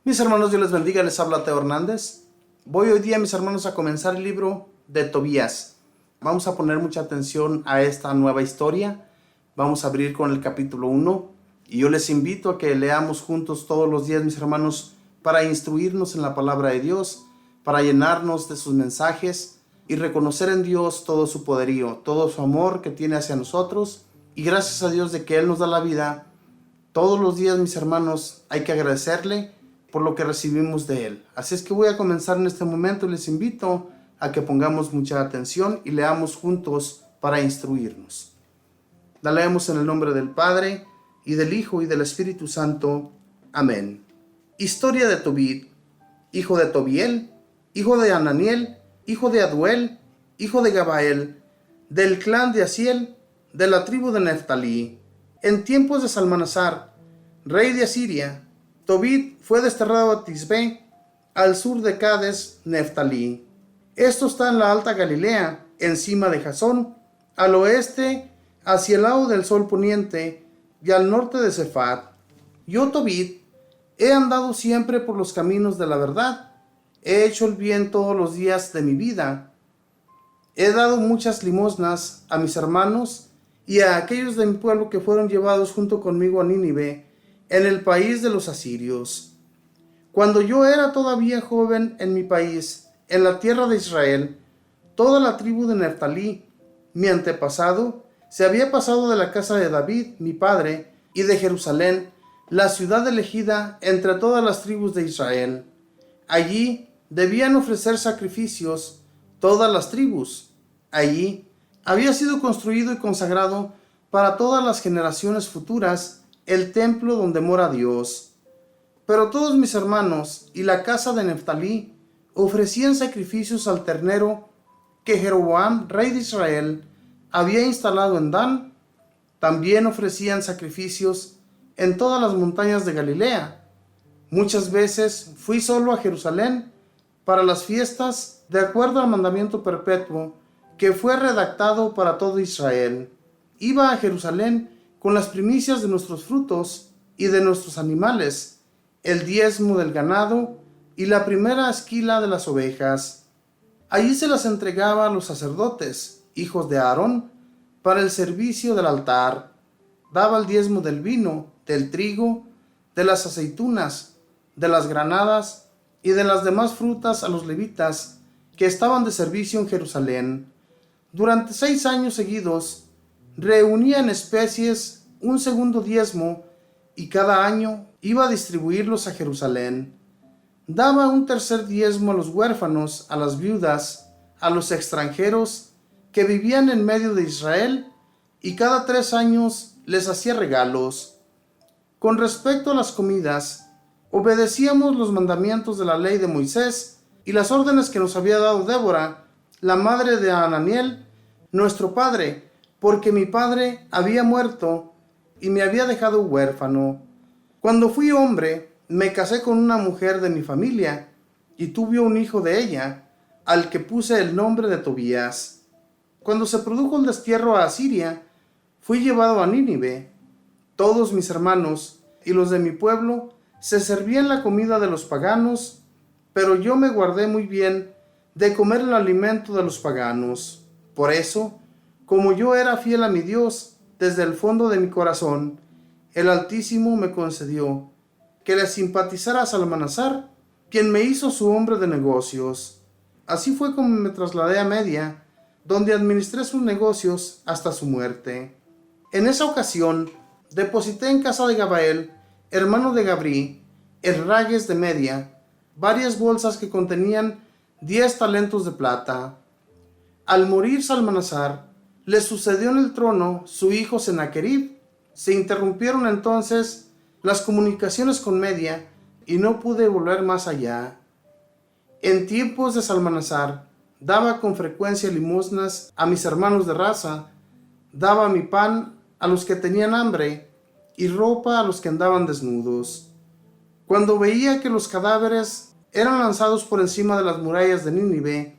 Mis hermanos, Dios les bendiga, les habla Teo Hernández. Voy hoy día, mis hermanos, a comenzar el libro de Tobías. Vamos a poner mucha atención a esta nueva historia. Vamos a abrir con el capítulo 1 y yo les invito a que leamos juntos todos los días, mis hermanos, para instruirnos en la palabra de Dios, para llenarnos de sus mensajes y reconocer en Dios todo su poderío, todo su amor que tiene hacia nosotros, y gracias a Dios de que Él nos da la vida. Todos los días, mis hermanos, hay que agradecerle por lo que recibimos de Él. Así es que voy a comenzar en este momento y les invito a que pongamos mucha atención y leamos juntos para instruirnos. La leemos en el nombre del Padre, y del Hijo, y del Espíritu Santo. Amén. Historia de Tobit, hijo de Tobiel, hijo de Ananiel, hijo de Aduel, hijo de Gabael, del clan de Asiel, de la tribu de Neftalí. En tiempos de Salmanasar, rey de Asiria, Tobit fue desterrado a Tisbe, al sur de Cades, Neftalí. Esto está en la alta Galilea, encima de Jasón, al oeste, hacia el lado del sol poniente, y al norte de Cefat. Yo, Tobit, he andado siempre por los caminos de la verdad, he hecho el bien todos los días de mi vida. He dado muchas limosnas a mis hermanos y a aquellos de mi pueblo que fueron llevados junto conmigo a Nínive, en el país de los asirios. Cuando yo era todavía joven en mi país, en la tierra de Israel, toda la tribu de Neftalí, mi antepasado, se había pasado de la casa de David, mi padre, y de Jerusalén, la ciudad elegida entre todas las tribus de Israel. Allí debían ofrecer sacrificios todas las tribus. Allí había sido construido y consagrado para todas las generaciones futuras el templo donde mora Dios. Pero todos mis hermanos y la casa de Neftalí ofrecían sacrificios al ternero que Jeroboam, rey de Israel, había instalado en Dan. También ofrecían sacrificios en todas las montañas de Galilea. Muchas veces fui solo a Jerusalén para las fiestas, de acuerdo al mandamiento perpetuo que fue redactado para todo Israel. Iba a Jerusalén con las primicias de nuestros frutos y de nuestros animales, el diezmo del ganado y la primera esquila de las ovejas. Allí se las entregaba a los sacerdotes, hijos de Aarón, para el servicio del altar. Daba el diezmo del vino, del trigo, de las aceitunas, de las granadas y de las demás frutas a los levitas que estaban de servicio en Jerusalén. Durante 6 años seguidos, reunía en especies un segundo diezmo, y cada año iba a distribuirlos a Jerusalén. Daba un tercer diezmo a los huérfanos, a las viudas, a los extranjeros que vivían en medio de Israel, y cada 3 años les hacía regalos. Con respecto a las comidas, obedecíamos los mandamientos de la ley de Moisés y las órdenes que nos había dado Débora, la madre de Ananiel, nuestro padre, porque mi padre había muerto y me había dejado huérfano. Cuando fui hombre, me casé con una mujer de mi familia y tuve un hijo de ella, al que puse el nombre de Tobías. Cuando se produjo el destierro a Asiria, fui llevado a Nínive. Todos mis hermanos y los de mi pueblo se servían la comida de los paganos, pero yo me guardé muy bien de comer el alimento de los paganos. Por eso, como yo era fiel a mi Dios desde el fondo de mi corazón, el Altísimo me concedió que le simpatizara a Salmanasar, quien me hizo su hombre de negocios. Así fue como me trasladé a Media, donde administré sus negocios hasta su muerte. En esa ocasión, deposité en casa de Gabael, hermano de Gabri, en Rages de Media, varias bolsas que contenían 10 talentos de plata. Al morir Salmanasar, le sucedió en el trono su hijo Sennacherib. Se interrumpieron entonces las comunicaciones con Media y no pude volver más allá. En tiempos de Salmanasar, daba con frecuencia limosnas a mis hermanos de raza, daba mi pan a los que tenían hambre y ropa a los que andaban desnudos. Cuando veía que los cadáveres eran lanzados por encima de las murallas de Nínive,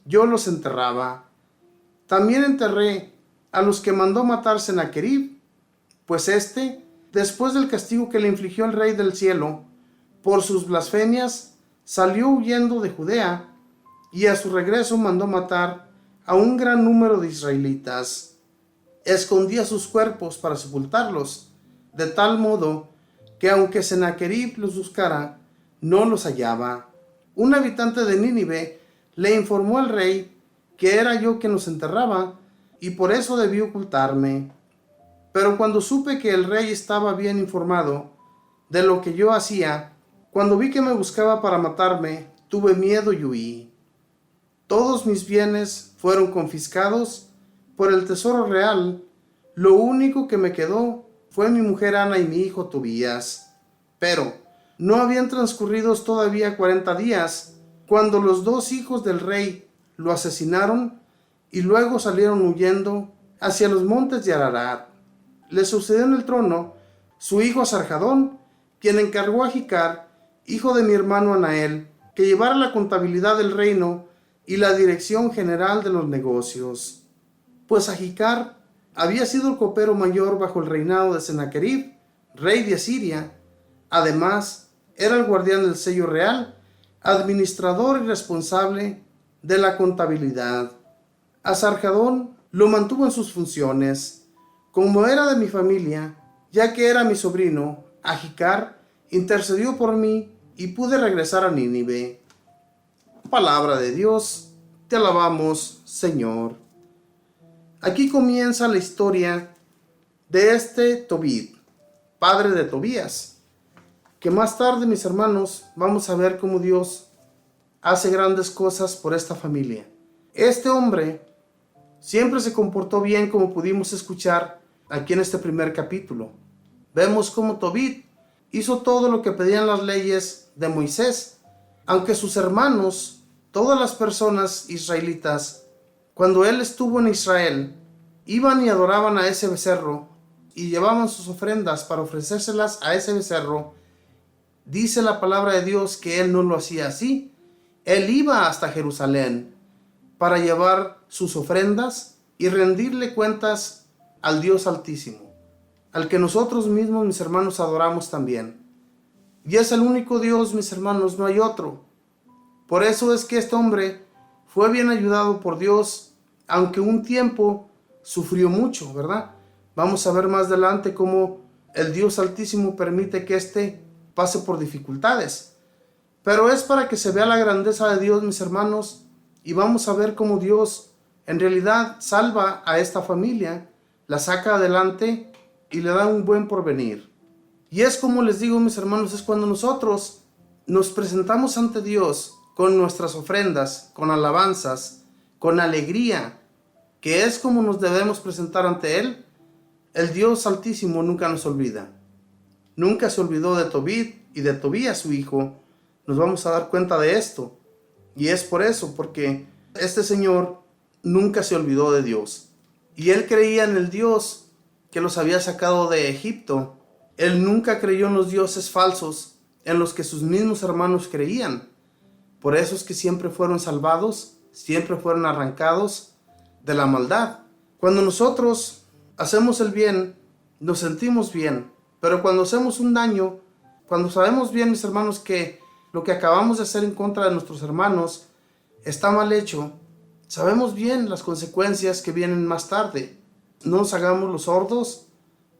yo los enterraba. También enterré a los que mandó matar Sennacherib, pues después del castigo que le infligió el Rey del Cielo, por sus blasfemias, salió huyendo de Judea y a su regreso mandó matar a un gran número de israelitas. Escondía sus cuerpos para sepultarlos, de tal modo que aunque Sennacherib los buscara, no los hallaba. Un habitante de Nínive le informó al rey que era yo quien los enterraba, y por eso debí ocultarme. Pero cuando supe que el rey estaba bien informado de lo que yo hacía, cuando vi que me buscaba para matarme, tuve miedo y huí. Todos mis bienes fueron confiscados por el tesoro real. Lo único que me quedó fue mi mujer Ana y mi hijo Tobías. Pero no habían transcurrido todavía 40 días cuando los 2 hijos del rey lo asesinaron y luego salieron huyendo hacia los montes de Ararat. Le sucedió en el trono su hijo Asarjadón, quien encargó a Jicar, hijo de mi hermano Anael, que llevara la contabilidad del reino y la dirección general de los negocios. Pues Ajicar había sido el copero mayor bajo el reinado de Sennacherib, rey de Asiria. Además, era el guardián del sello real, administrador y responsable de la contabilidad. Asarjadón lo mantuvo en sus funciones. Como era de mi familia, ya que era mi sobrino, Ajicar intercedió por mí y pude regresar a Nínive. Palabra de Dios, te alabamos, Señor. Aquí comienza la historia de este Tobit, padre de Tobías, que más tarde, mis hermanos, vamos a ver cómo Dios hace grandes cosas por esta familia. Este hombre siempre se comportó bien, como pudimos escuchar aquí en este primer capítulo. Vemos cómo Tobit hizo todo lo que pedían las leyes de Moisés, aunque sus hermanos, todas las personas israelitas, cuando él estuvo en Israel, iban y adoraban a ese becerro y llevaban sus ofrendas para ofrecérselas a ese becerro. Dice la palabra de Dios que él no lo hacía así. Él iba hasta Jerusalén para llevar sus ofrendas y rendirle cuentas al Dios Altísimo, al que nosotros mismos, mis hermanos, adoramos también. Y es el único Dios, mis hermanos, no hay otro. Por eso es que este hombre fue bien ayudado por Dios, aunque un tiempo sufrió mucho, ¿verdad? Vamos a ver más adelante cómo el Dios Altísimo permite que éste pase por dificultades. Pero es para que se vea la grandeza de Dios, mis hermanos, y vamos a ver cómo Dios en realidad salva a esta familia, la saca adelante y le da un buen porvenir. Y es como les digo, mis hermanos, es cuando nosotros nos presentamos ante Dios con nuestras ofrendas, con alabanzas, con alegría, que es como nos debemos presentar ante Él. El Dios Altísimo nunca nos olvida. Nunca se olvidó de Tobit y de Tobías, su hijo. Nos vamos a dar cuenta de esto. Y es por eso, porque este señor nunca se olvidó de Dios. Y él creía en el Dios que los había sacado de Egipto. Él nunca creyó en los dioses falsos en los que sus mismos hermanos creían. Por eso es que siempre fueron salvados, siempre fueron arrancados de la maldad. Cuando nosotros hacemos el bien, nos sentimos bien. Pero cuando hacemos un daño, cuando sabemos bien, mis hermanos, que lo que acabamos de hacer en contra de nuestros hermanos está mal hecho, sabemos bien las consecuencias que vienen más tarde. No nos hagamos los sordos,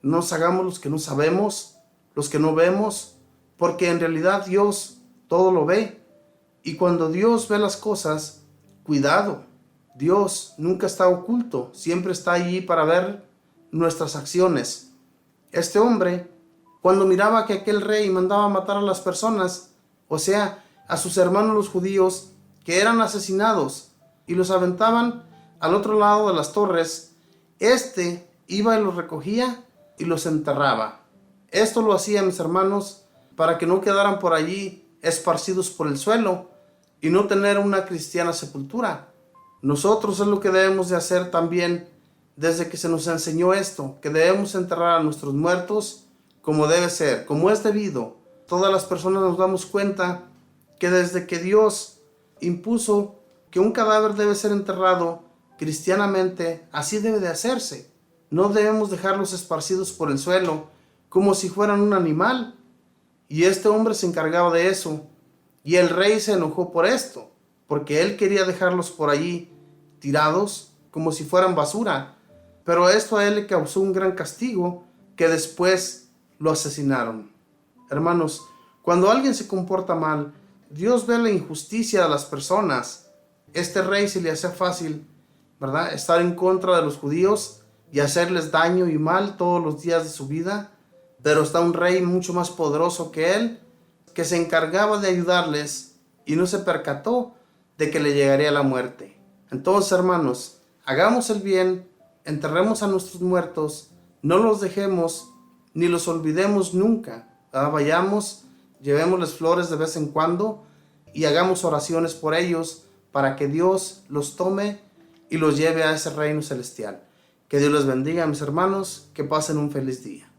no nos hagamos los que no sabemos, los que no vemos, porque en realidad Dios todo lo ve. Y cuando Dios ve las cosas, cuidado, Dios nunca está oculto, siempre está allí para ver nuestras acciones. Este hombre, cuando miraba que aquel rey mandaba matar a las personas, o sea, a sus hermanos los judíos, que eran asesinados, y los aventaban al otro lado de las torres, este iba y los recogía y los enterraba. Esto lo hacía, mis hermanos, para que no quedaran por allí esparcidos por el suelo y no tener una cristiana sepultura. Nosotros es lo que debemos de hacer también desde que se nos enseñó esto, que debemos enterrar a nuestros muertos como debe ser, como es debido. Todas las personas nos damos cuenta que desde que Dios impuso que un cadáver debe ser enterrado cristianamente, así debe de hacerse. No debemos dejarlos esparcidos por el suelo como si fueran un animal. Y este hombre se encargaba de eso. Y el rey se enojó por esto, porque él quería dejarlos por allí tirados como si fueran basura. Pero esto a él le causó un gran castigo, que después lo asesinaron. Hermanos, cuando alguien se comporta mal, Dios ve la injusticia de las personas. Este rey se le hacía fácil, ¿verdad?, estar en contra de los judíos y hacerles daño y mal todos los días de su vida. Pero está un rey mucho más poderoso que él, que se encargaba de ayudarles y no se percató de que le llegaría la muerte. Entonces, hermanos, hagamos el bien, enterremos a nuestros muertos, no los dejemos ni los olvidemos nunca. Vayamos, llevémosles flores de vez en cuando y hagamos oraciones por ellos para que Dios los tome y los lleve a ese reino celestial. Que Dios les bendiga, mis hermanos, que pasen un feliz día.